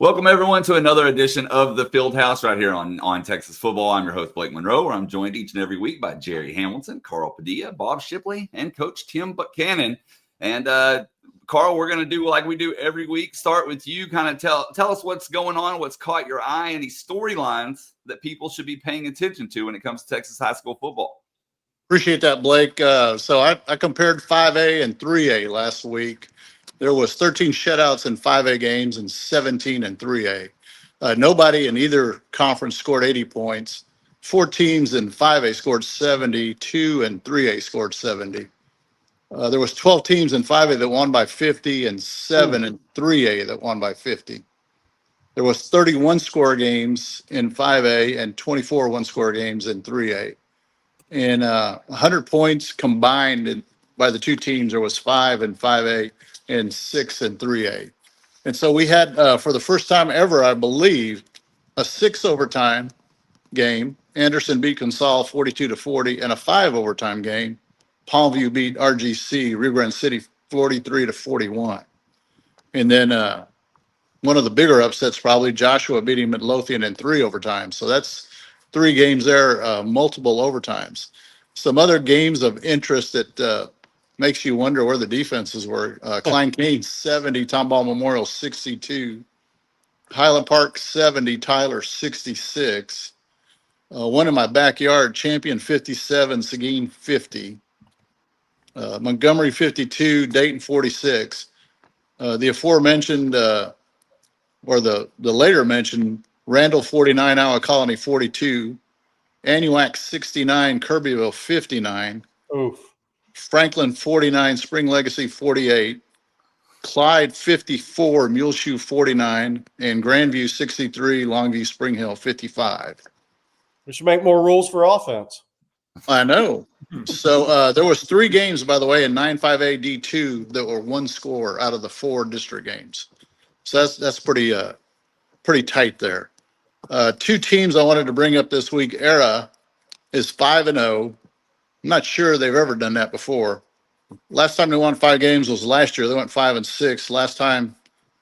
Welcome, everyone, to another edition of the Fieldhouse right here on Texas Football. I'm your host, Blake Munroe, where I'm joined each and every week by Gerry Hamilton, Carl Padilla, Bob Shipley, and Coach Tim Buchanan. And Carl, we're going to do like we do every week. Start with you. Kind of tell us what's going on, what's caught your eye, any storylines that people should be paying attention to when it comes to Texas high school football. Appreciate that, Blake. So I compared 5A and 3A last week. There was 13 shutouts in 5A games and 17 in 3A. Nobody in either conference scored 80 points. 4 teams in 5A scored 70, 2 in 3A scored 70. There was 12 teams in 5A that won by 50 and 7 in 3A that won by 50. There was 31 score games in 5A and 24 one-score games in 3A. And 100 points combined by the two teams. There was 5 in 5A and 6 in 3A. And so we had, for the first time ever, I believe, a 6 overtime game. Anderson beat Consol 42-40, and a 5 overtime game. Palmview beat RGC, Rio Grande City, 43-41. And then one of the bigger upsets, probably Joshua beating Midlothian in 3 overtimes. So that's 3 games there, multiple overtimes. Some other games of interest that makes you wonder where the defenses were. Klein Kane 70, Tomball Memorial 62, Highland Park 70, Tyler 66. One in my backyard, Champion 57, Seguin 50, Montgomery 52, Dayton 46. The aforementioned, or the later mentioned, Randall 49, Iowa Colony 42, Anuak 69, Kirbyville 59. Oof. Franklin 49, Spring Legacy 48, Clyde 54, Muleshoe 49, and Grandview 63, Longview Spring Hill 55. We should make more rules for offense. I know. So there was 3 games, by the way, in 9-5A D2 that were 1 score out of the 4 district games. So that's pretty tight there. 2 teams I wanted to bring up this week. Era is 5-0. I'm not sure they've ever done that before. Last time they won 5 games was last year. They went 5-6. Last time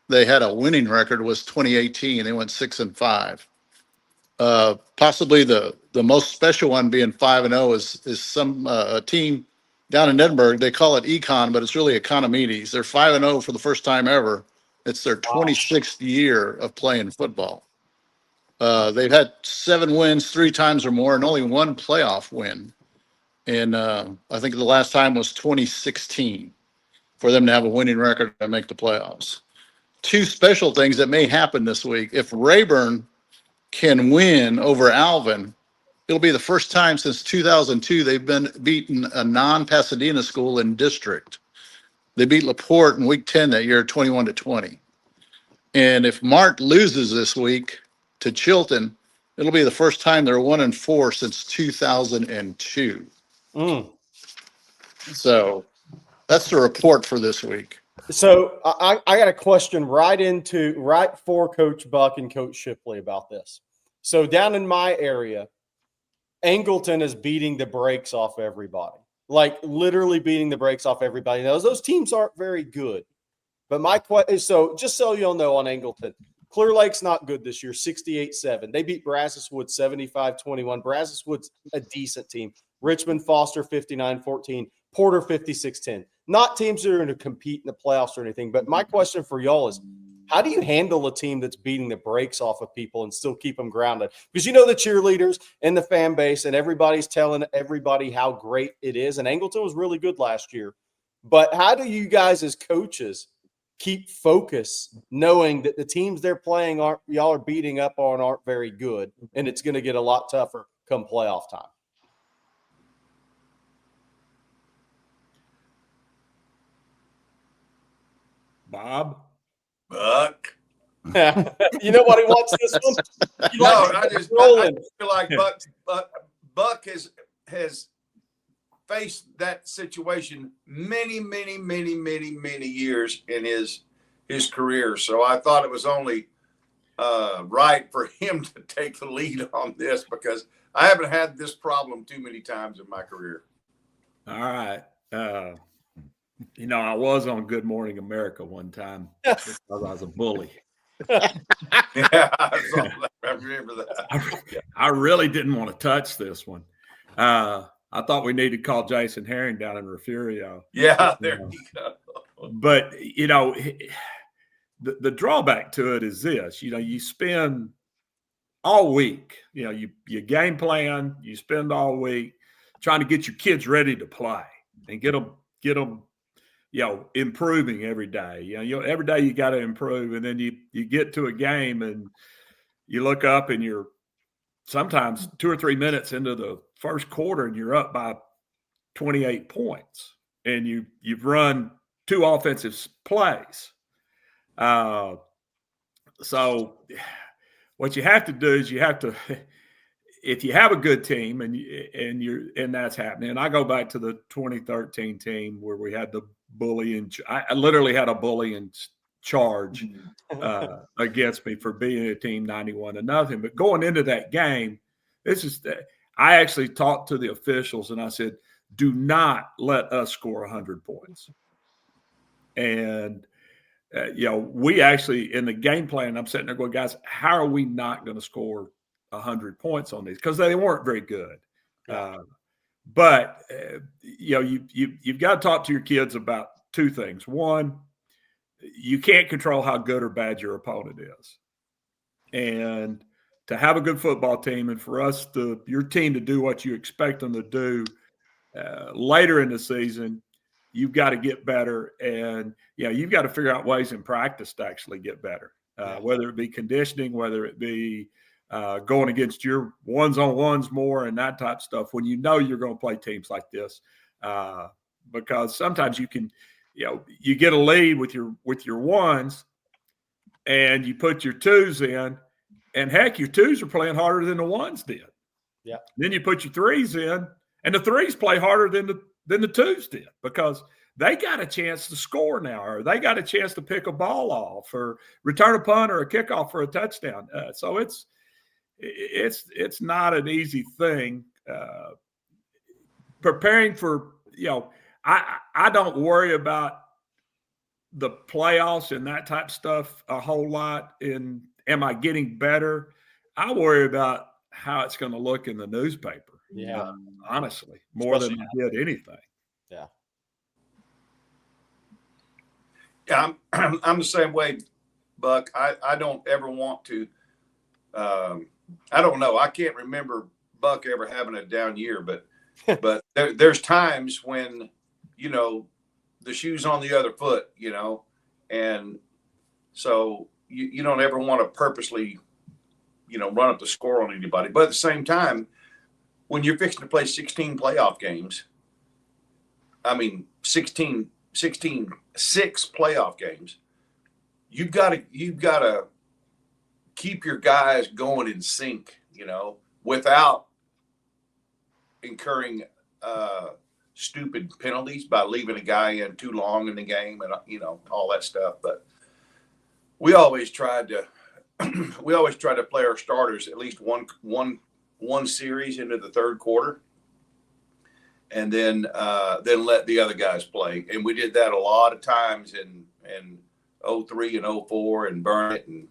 they had a winning record was 2018. They went 6-5. Possibly the most special one being 5-0 is some a team down in Edinburgh. They call it Econ, but it's really Economides. They're 5-0 for the first time ever. It's their 26th year of playing football. They've had 7 wins 3 times or more and only 1 playoff win. And I think the last time was 2016 for them to have a winning record and make the playoffs. 2 special things that may happen this week. If Rayburn can win over Alvin, it'll be the first time since 2002 they've been beaten a non-Pasadena school in district. They beat LaPorte in week 10 that year, 21-20. And if Mart loses this week to Chilton, it'll be the first time they're 1-4 since 2002. So that's the report for this week. So I got a question right for Coach Buck and Coach Shipley about this. So down in my area, Angleton is beating the brakes off everybody, like literally beating the brakes off everybody. Now, those teams aren't very good. But my question, so just so you'll know on Angleton, Clear Lake's not good this year, 68-7. They beat Brazos Woods 75-21. Brazos Woods, a decent team. Richmond Foster 59-14. Porter 56-10. Not teams that are going to compete in the playoffs or anything. But my question for y'all is, how do you handle a team that's beating the brakes off of people and still keep them grounded? Because you know the cheerleaders and the fan base and everybody's telling everybody how great it is. And Angleton was really good last year. But how do you guys as coaches keep focus knowing that the teams they're playing y'all are beating up on aren't very good, and it's going to get a lot tougher come playoff time? Bob? Buck. You know what, he wants this one? I just feel like Buck has faced that situation many years in his career. So I thought it was only right for him to take the lead on this, because I haven't had this problem too many times in my career. All right. I was on Good Morning America one time because I was a bully. Yeah, I remember that. I really didn't want to touch this one. I thought we needed to call Jason Herring down in Refugio. Yeah, there you go. But, the drawback to it is this, you spend all week, you game plan, you spend all week trying to get your kids ready to play and get them, improving every day. Every day you got to improve. And then you get to a game and you look up and you're sometimes 2 or 3 minutes into the first quarter and you're up by 28 points and you've run 2 offensive plays. So what you have to do is if you have a good team and that's happening. And I go back to the 2013 team where we had the bullying. I literally had a bullying charge against me for being a team 91-0. But going into that game, I actually talked to the officials and I said, do not let us score 100 points. And, we actually, in the game plan, I'm sitting there going, guys, how are we not going to score 100 points on these? Because they weren't very good. But you've got to talk to your kids about 2 things. One, you can't control how good or bad your opponent is. And to have a good football team and for your team to do what you expect them to do later in the season, you've got to get better. And, you've got to figure out ways in practice to actually get better, whether it be conditioning, whether it be going against your ones-on-ones more and that type of stuff when you're going to play teams like this. Because sometimes you can, you get a lead with your ones and you put your 2s in, and heck, your 2s are playing harder than the 1s did. Yeah. Then you put your 3s in, and the 3s play harder than the 2s did because they got a chance to score now, or they got a chance to pick a ball off, or return a punt or a kickoff for a touchdown. So it's not an easy thing. Preparing for, I don't worry about the playoffs and that type of stuff a whole lot. And am I getting better? I worry about how it's going to look in the newspaper. Yeah. Honestly, more than I did anything. Yeah. Yeah, I'm the same way, Buck. I don't ever want to. I don't know. I can't remember Buck ever having a down year, but there's times when the shoe's on the other foot, and so you don't ever want to purposely run up the score on anybody. But at the same time, when you're fixing to play 16 playoff games, 6 playoff games, you've got to keep your guys going in sync, without incurring stupid penalties by leaving a guy in too long in the game and all that stuff. But we always tried to play our starters at least one series into the third quarter, and then let the other guys play. And we did that a lot of times in 03 and 04 and Burnett and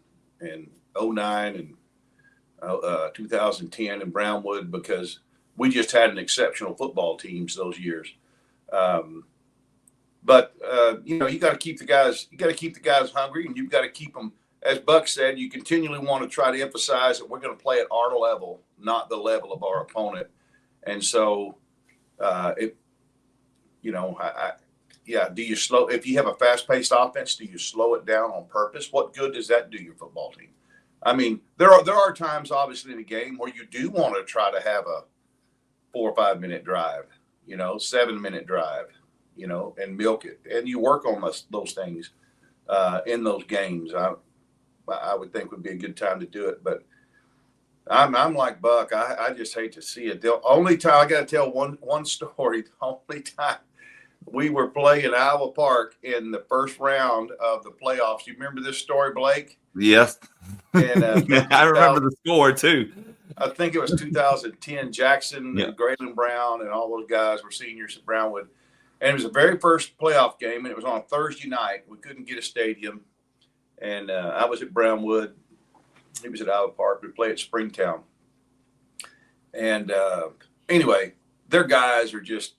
09 and 2010 in Brownwood, because we just had an exceptional football teams those years. But you got to keep the guys. You got to keep the guys hungry, and you've got to keep them. As Buck said, you continually want to try to emphasize that we're going to play at our level, not the level of our opponent. And so, do you slow? If you have a fast-paced offense, do you slow it down on purpose? What good does that do your football team? There are times, obviously, in a game where you do want to try to have a 4 or 5 minute drive, 7-minute drive, and milk it, and you work on those things in those games. I would think would be a good time to do it, but I'm like Buck. I just hate to see it. The only time, I got to tell one story. The only time we were playing Iowa Park in the first round of the playoffs. You remember this story, Blake? Yes. And I remember the score too. I think it was 2010. Jackson, Yeah. and Graylin Brown, and all those guys were seniors at Brownwood. And it was the very first playoff game, and it was on a Thursday night. We couldn't get a stadium. And I was at Brownwood. He was at Iowa Park. We played at Springtown. And anyway, their guys are just,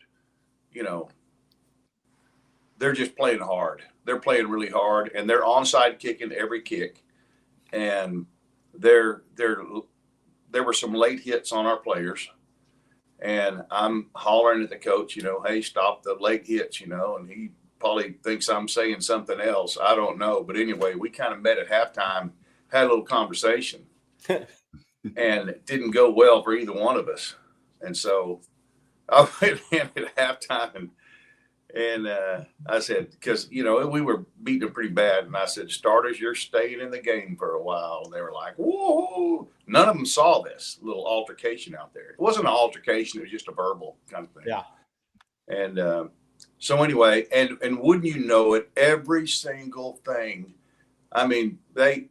they're just playing hard. They're playing really hard, and they're onside kicking every kick. And there were some late hits on our players. And I'm hollering at the coach, hey, stop the late hits, and he probably thinks I'm saying something else. I don't know. But anyway, we kind of met at halftime, had a little conversation, and it didn't go well for either one of us. And so I went in at halftime and I said, because, we were beating them pretty bad. And I said, starters, you're staying in the game for a while. And they were like, whoa. None of them saw this little altercation out there. It wasn't an altercation. It was just a verbal kind of thing. Yeah. And so anyway, and wouldn't you know it, every single thing. I mean, they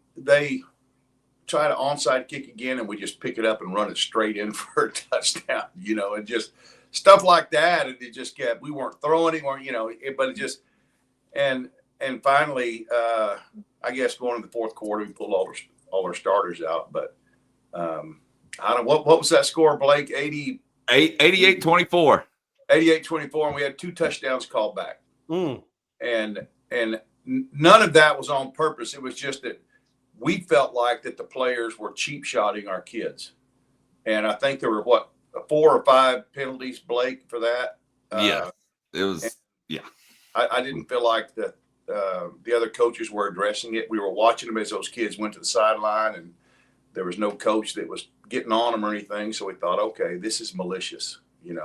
try to onside kick again, and we just pick it up and run it straight in for a touchdown, and just stuff like that. And it just kept, we weren't throwing anymore, but it just, and finally, I guess going into the fourth quarter, we pulled all our starters out. But I don't know, what was that score, Blake? 88-24. 88-24, and we had 2 touchdowns called back. And none of that was on purpose. It was just that we felt like that the players were cheap shotting our kids. And I think there were 4 or 5 penalties, Blake, for that. Yeah, it was. Yeah, I didn't feel like that the other coaches were addressing it. We were watching them as those kids went to the sideline, and there was no coach that was getting on them or anything. So we thought, okay, this is malicious, Yeah.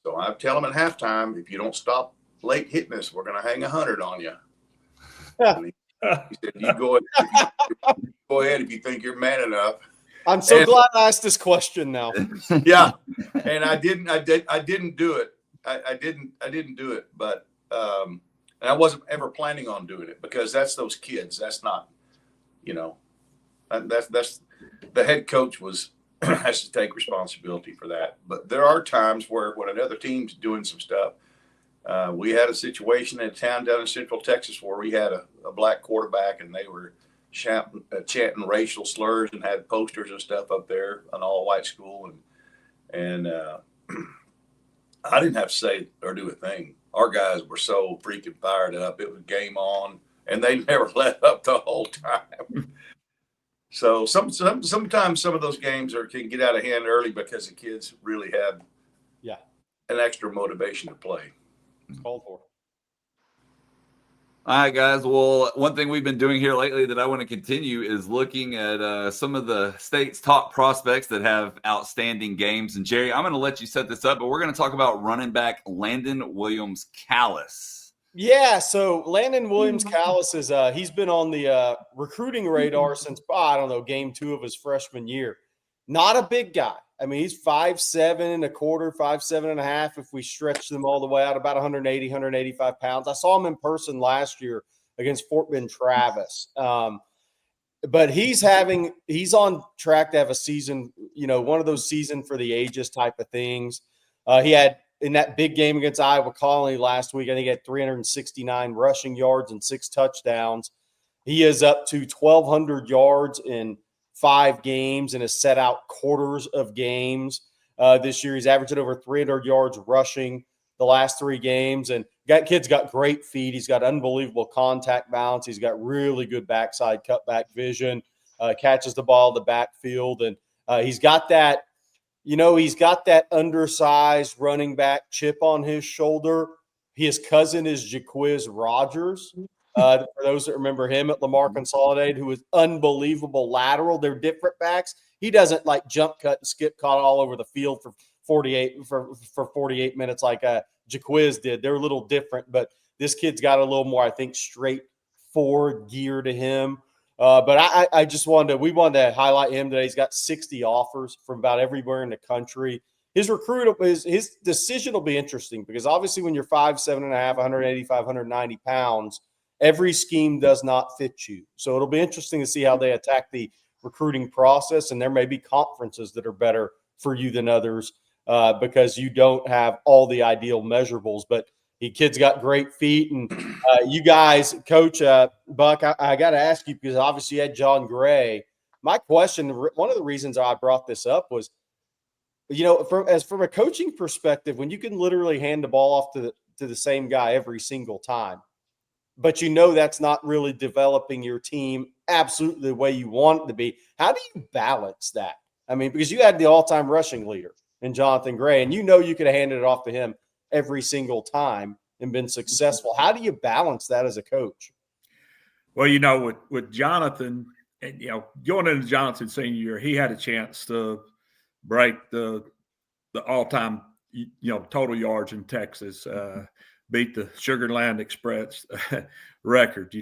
So I tell them at halftime, if you don't stop late hitting us, we're going to hang 100 on you. He said, you go ahead if you think you're man enough. I'm so glad I asked this question now. Yeah, and I didn't do it. I didn't do it, but and I wasn't ever planning on doing it because that's those kids. That's not, that's the head coach has to take responsibility for that. But there are times when another team's doing some stuff. We had a situation in a town down in Central Texas where we had a black quarterback, and they were chanting racial slurs and had posters and stuff up there, an all-white school, and I didn't have to say or do a thing. Our guys were so freaking fired up. It was game on, and they never let up the whole time. So sometimes some of those games can get out of hand early because the kids really have an extra motivation to play. It's called for. All right, guys. Well, one thing we've been doing here lately that I want to continue is looking at some of the state's top prospects that have outstanding games. And Gerry, I'm going to let you set this up, but we're going to talk about running back Landen Williams-Callis. Yeah, so Landen Williams-Callis is he's been on the recruiting radar since, game 2 of his freshman year. Not a big guy. I mean, he's 5'7" and a quarter, 5'7" and a half if we stretch them all the way out, about 180, 185 pounds. I saw him in person last year against Fort Bend Travis. But he's on track to have a season, one of those season for the ages type of things. He had in that big game against Iowa Colony last week, I think he had 369 rushing yards and 6 touchdowns. He is up to 1,200 yards in 5 games and has set out quarters of games this year. He's averaging over 300 yards rushing the last 3 games. And kid's got great feet. He's got unbelievable contact balance. He's got really good backside cutback vision, catches the ball in the backfield. And he's got that, he's got that undersized running back chip on his shoulder. His cousin is Jaquiz Rogers. For those that remember him at A&M Consolidated, who is unbelievable lateral. They're different backs. He doesn't like jump cut and skip cut all over the field for 48 minutes like Jaquiz did. They're a little different, but this kid's got a little more, I think, straight forward gear to him. But we wanted to highlight him today. He's got 60 offers from about everywhere in the country. His decision will be interesting because obviously when you're 5'7" and a half, 185, 190 pounds, every scheme does not fit you. So it'll be interesting to see how they attack the recruiting process. And there may be conferences that are better for you than others because you don't have all the ideal measurables. But Kid's got great feet. And you guys, Coach Buck, I got to ask you, because obviously you had John Gray. My question, one of the reasons I brought this up was, from a coaching perspective, when you can literally hand the ball off to the same guy every single time, but that's not really developing your team absolutely the way you want it to be. How do you balance that? I mean, because you had the all-time rushing leader in Jonathan Gray, and you could have handed it off to him every single time and been successful. How do you balance that as a coach? Well, with Jonathan, and going into Jonathan's senior year, he had a chance to break the all-time total yards in Texas, beat the Sugar Land Express record.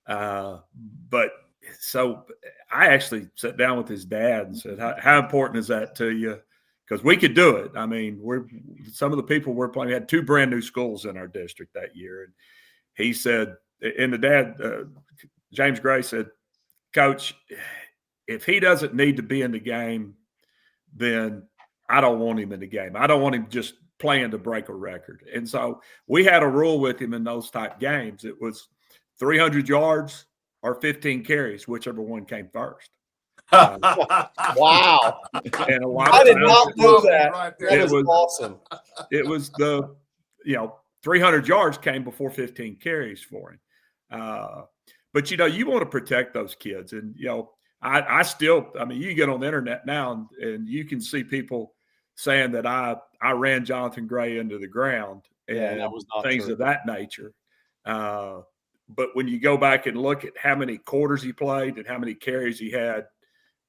But so I actually sat down with his dad and said, "How important is that to you?" Because we could do it. I mean, some of the people we're playing. We had 2 brand new schools in our district that year, and he said, and the dad, James Gray, said, "Coach, if he doesn't need to be in the game, then I don't want him in the game. I don't want him just playing to break a record." And so we had a rule with him in those type games. It was 300 yards or 15 carries, whichever one came first. Wow. And a lot I of did times not know that. Right there. That is awesome. It was the 300 yards came before 15 carries for him. But you want to protect those kids, and I mean, you get on the internet now and you can see people saying that I ran Jonathan Gray into the ground and that was not things true. of that nature. But when you go back and look at how many quarters he played and how many carries he had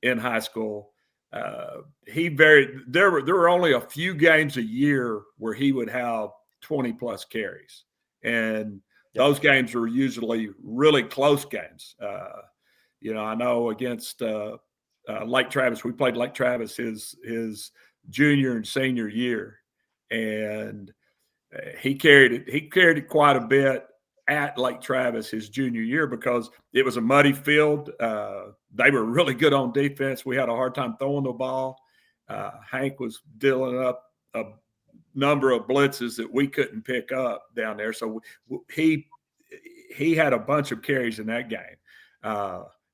in high school, there were only a few games a year where he would have 20 plus carries, and those games were usually really close games. I know against Lake Travis, we played Lake Travis his junior and senior year, and he carried it quite a bit at Lake Travis his junior year because it was a muddy field. They were really good on defense. We had a hard time throwing the ball. Hank was dealing up a number of blitzes that we couldn't pick up down there. So he had a bunch of carries in that game.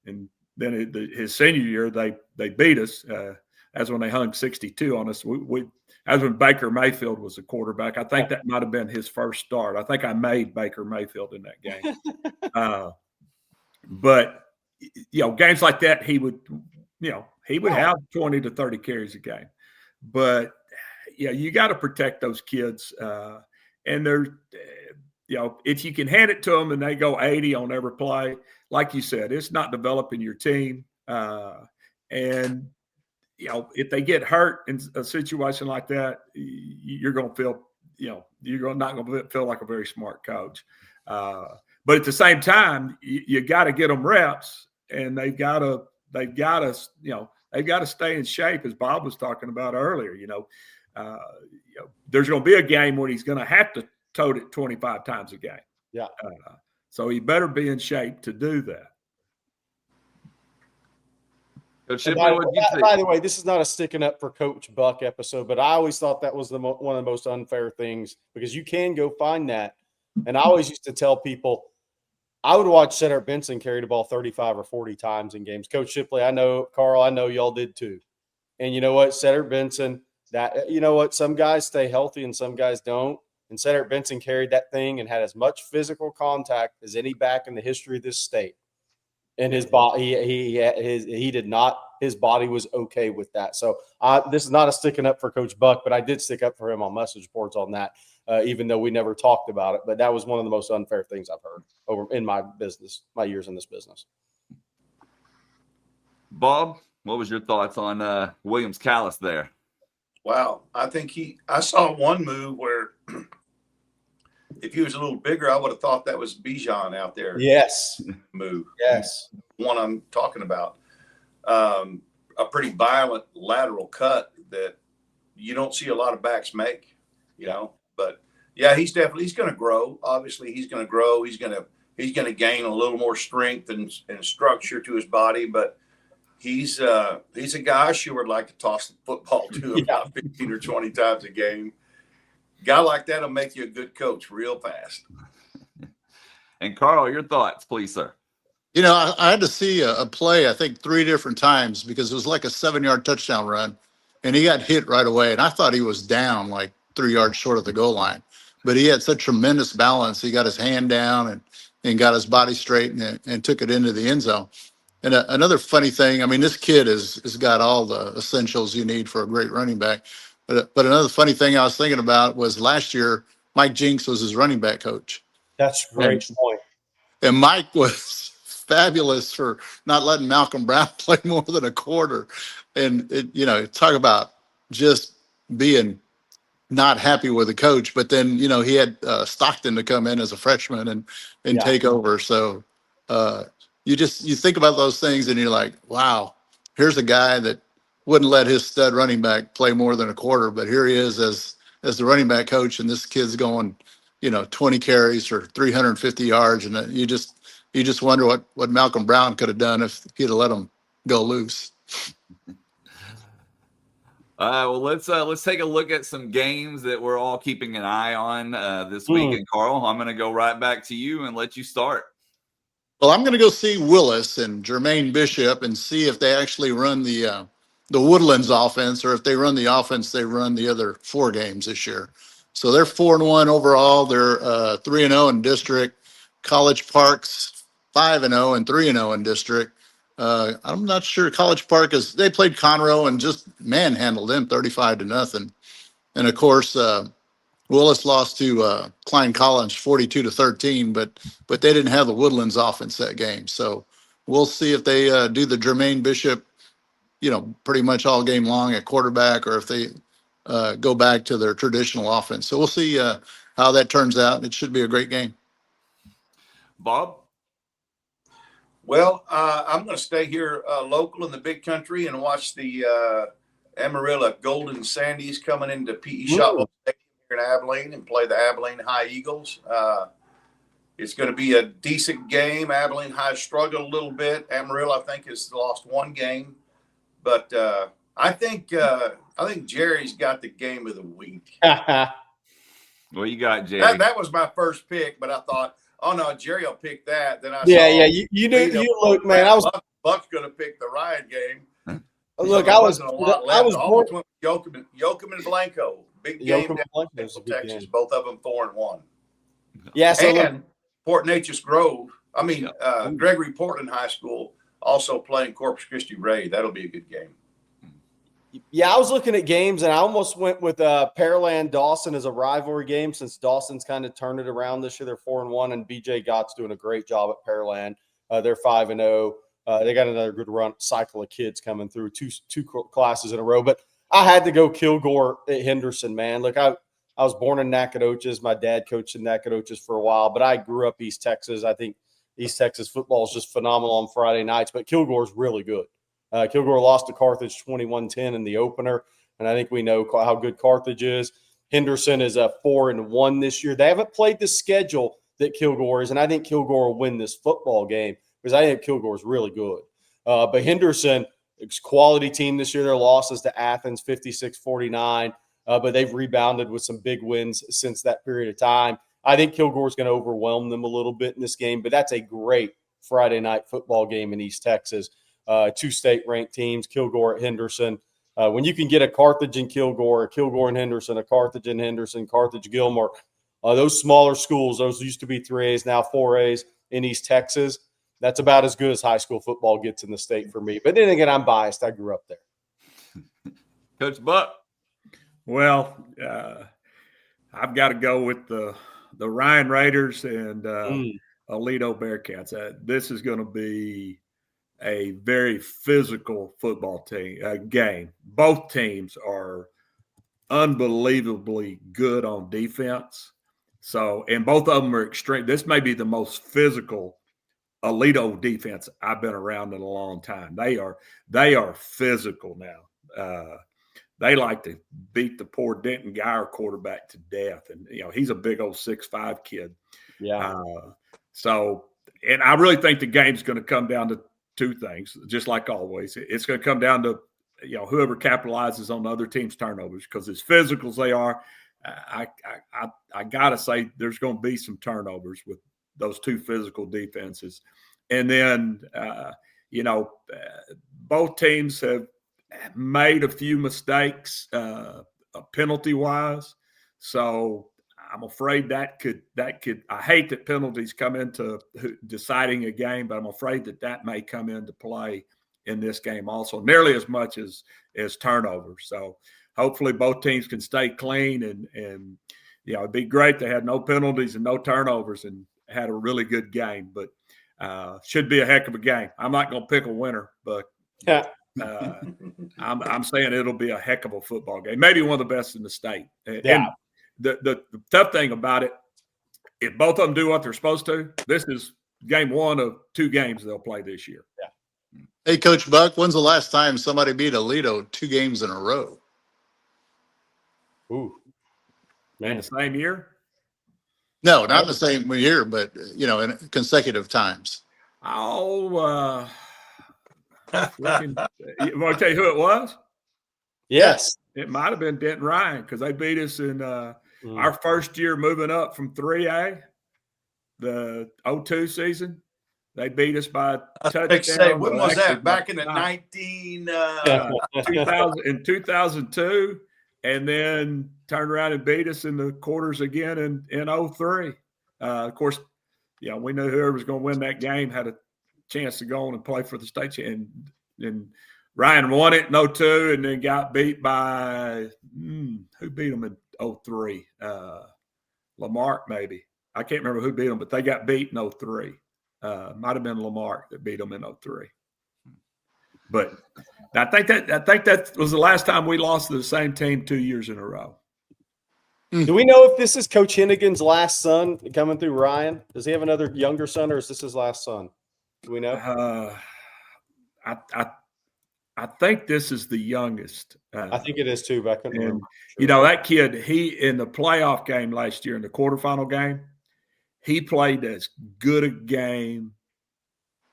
And then his senior year, they beat us. That's when they hung 62 on us. That's when Baker Mayfield was the quarterback. I think that might have been his first start. I think I made Baker Mayfield in that game. But games like that, he would have 20 to 30 carries a game. But you got to protect those kids. And they're, if you can hand it to them and they go 80 on every play, like you said, it's not developing your team. And if they get hurt in a situation like that, you're going to feel, you're not going to feel like a very smart coach. But at the same time, you got to get them reps, and they've got to stay in shape, as Bob was talking about earlier. There's going to be a game when he's going to have to tote it 25 times a game. Yeah. So he better be in shape to do that. By the way, this is not a sticking up for Coach Buck episode, but I always thought that was one of the most unfair things, because you can go find that. And I always used to tell people, I would watch Cedric Benson carry the ball 35 or 40 times in games. Coach Shipley, I know, Carl, I know y'all did too. And you know what? Cedric Benson, some guys stay healthy and some guys don't. And Cedric Benson carried that thing and had as much physical contact as any back in the history of this state. And his body, he did not. His body was okay with that. So this is not a sticking up for Coach Buck, but I did stick up for him on message boards on that, even though we never talked about it. But that was one of the most unfair things I've heard over in my years in this business. Bob, what was your thoughts on Williams-Callis there? Wow, I think I saw one move where if he was a little bigger, I would have thought that was Bijan out there. Yes. Move. Yes. One I'm talking about. A pretty violent lateral cut that you don't see a lot of backs make, But yeah, he's going to grow. Obviously, he's going to grow. He's going to gain a little more strength and structure to his body. But he's a guy I sure would like to toss the football to about 15 or 20 times a game. guy like that will make you a good coach real fast. And Carl, your thoughts, please, sir. You know, I had to see a play, I think 3 different times because it was like a 7-yard touchdown run and he got hit right away. And I thought he was down like 3 yards short of the goal line, but he had such tremendous balance. He got his hand down and got his body straight and took it into the end zone. And another funny thing, I mean, this kid has got all the essentials you need for a great running back. But another funny thing I was thinking about was last year, Mike Jinks was his running back coach. That's a great point. And Mike was fabulous for not letting Malcolm Brown play more than a quarter. And, talk about just being not happy with the coach. But then, he had Stockton to come in as a freshman and take over. So you think about those things and you're like, wow, here's a guy that wouldn't let his stud running back play more than a quarter. But here he is as the running back coach, and this kid's going, 20 carries for 350 yards. And you just wonder what Malcolm Brown could have done if he'd have let him go loose. Well, let's take a look at some games that we're all keeping an eye on this week. And Carl, I'm going to go right back to you and let you start. Well, I'm going to go see Willis and Jermaine Bishop and see if they actually run the Woodlands offense, or if they run the offense they run the other 4 games this year. So they're 4-1 overall. They're 3-0 in district. College Park's 5-0 and 3-0 in district. I'm not sure. College Park they played Conroe and just manhandled them 35-0. And of course, Willis lost to Klein College 42-13, but they didn't have the Woodlands offense that game. So we'll see if they do the Jermaine Bishop, pretty much all game long at quarterback, or if they go back to their traditional offense. So we'll see how that turns out. It should be a great game. Bob? Well, I'm going to stay here local in the big country and watch the Amarillo Golden Sandies coming into P.E. Shotwell Stadium here in Abilene and play the Abilene High Eagles. It's going to be a decent game. Abilene High struggled a little bit. Amarillo, I think, has lost 1 game. But I think Jerry's got the game of the week. What you got, Jerry? That was my first pick, but I thought, oh no, Jerry will pick that. Then I look, man. Buck's going to pick the Ryan game. Look, so I was born Yoakum and Blanco. Big game down in Texas. Game. Both of them 4-1. Yeah, so and Port Neches Grove. Gregory Portland High School also playing Corpus Christi Ray. That'll be a good game. Yeah, I was looking at games, and I almost went with Pearland Dawson as a rivalry game, since Dawson's kind of turned it around this year. They're 4-1, and BJ Gott's doing a great job at Pearland. They're 5-0. They got another good run cycle of kids coming through, two classes in a row. But I had to go Kilgore at Henderson, man. Look, I was born in Nacogdoches. My dad coached in Nacogdoches for a while, but I grew up East Texas. I think East Texas football is just phenomenal on Friday nights, but Kilgore's really good. Kilgore lost to Carthage 21-10 in the opener, and I think we know how good Carthage is. Henderson is 4-1 this year. They haven't played the schedule that Kilgore is, and I think Kilgore will win this football game because I think Kilgore is really good. But Henderson, it's a quality team this year. Their losses to Athens, 56-49, but they've rebounded with some big wins since that period of time. I think Kilgore's going to overwhelm them a little bit in this game, but that's a great Friday night football game in East Texas. 2 state-ranked teams, Kilgore at Henderson. When you can get a Carthage and Kilgore, a Kilgore and Henderson, a Carthage and Henderson, Carthage-Gilmore, those smaller schools, those used to be 3As, now 4As in East Texas, that's about as good as high school football gets in the state for me. But then again, I'm biased. I grew up there. Coach Buck? Well, I've got to go with the Ryan Raiders and Aledo Bearcats. This is going to be a very physical football game. Both teams are unbelievably good on defense. So, and both of them are extreme. This may be the most physical Aledo defense I've been around in a long time. They are physical now. They like to beat the poor Denton Geyer quarterback to death. And, he's a big old 6'5" kid. Yeah. And I really think the game's going to come down to 2 things, just like always. It's going to come down to, whoever capitalizes on the other team's turnovers, because as physical as they are, I gotta say there's going to be some turnovers with those two physical defenses, and then both teams have made a few mistakes penalty wise, so I'm afraid that could. I hate that penalties come into deciding a game, but I'm afraid that may come into play in this game also, nearly as much as turnovers. So hopefully both teams can stay clean, and it'd be great they had no penalties and no turnovers and had a really good game. But should be a heck of a game. I'm not going to pick a winner, but I'm saying it'll be a heck of a football game. Maybe one of the best in the state. Yeah. And the tough thing about it, if both of them do what they're supposed to, this is game one of 2 games they'll play this year. Yeah. Hey, Coach Buck, when's the last time somebody beat Aledo 2 games in a row? Ooh, In the same year? No, not the same year, but in consecutive times. Oh, want to tell you who it was? yes. It might have been Denton Ryan, because they beat us in our first year moving up from 3A, the 02 season. They beat us by a touchdown. When was that? Back in the 2002, and then turned around and beat us in the quarters again in 03. Of course, we knew whoever was going to win that game had a chance to go on and play for the state. And Ryan won it in 02 and then got beat by who beat them in 03? Lamarck, maybe. I can't remember who beat them, but they got beat in 03. Might have been Lamarck that beat them in 03. But I think that was the last time we lost to the same team 2 years in a row. Do we know if this is Coach Hennigan's last son coming through Ryan? Does he have another younger son, or is this his last son? Do we know? I think this is the youngest. I think it is too, but I couldn't remember. That kid, he in the playoff game last year, in the quarterfinal game, he played as good a game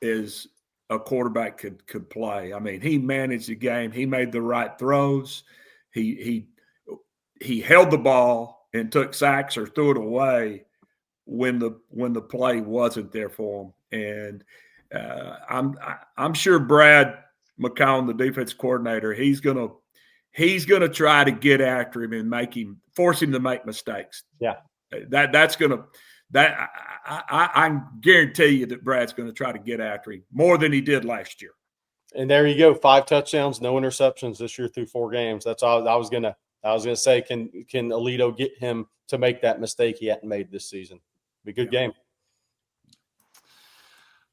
as a quarterback could play. I mean, he managed the game. He made the right throws. He held the ball and took sacks or threw it away when the play wasn't there for him. And I'm sure Brad McCown, the defense coordinator, he's gonna try to get after him and force him to make mistakes. Yeah, I guarantee you that Brad's going to try to get after him more than he did last year. And there you go, 5 touchdowns, no interceptions this year through 4 games. That's all I was gonna say. Can Aledo get him to make that mistake he hadn't made this season? Be a good game.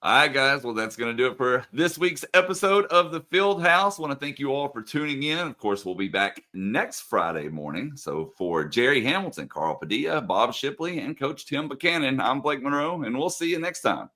All right, guys. Well, that's going to do it for this week's episode of the Fieldhouse. I want to thank you all for tuning in. Of course, we'll be back next Friday morning. So for Gerry Hamilton, Carl Padilla, Bob Shipley, and Coach Tim Buchanan, I'm Blake Munroe, and we'll see you next time.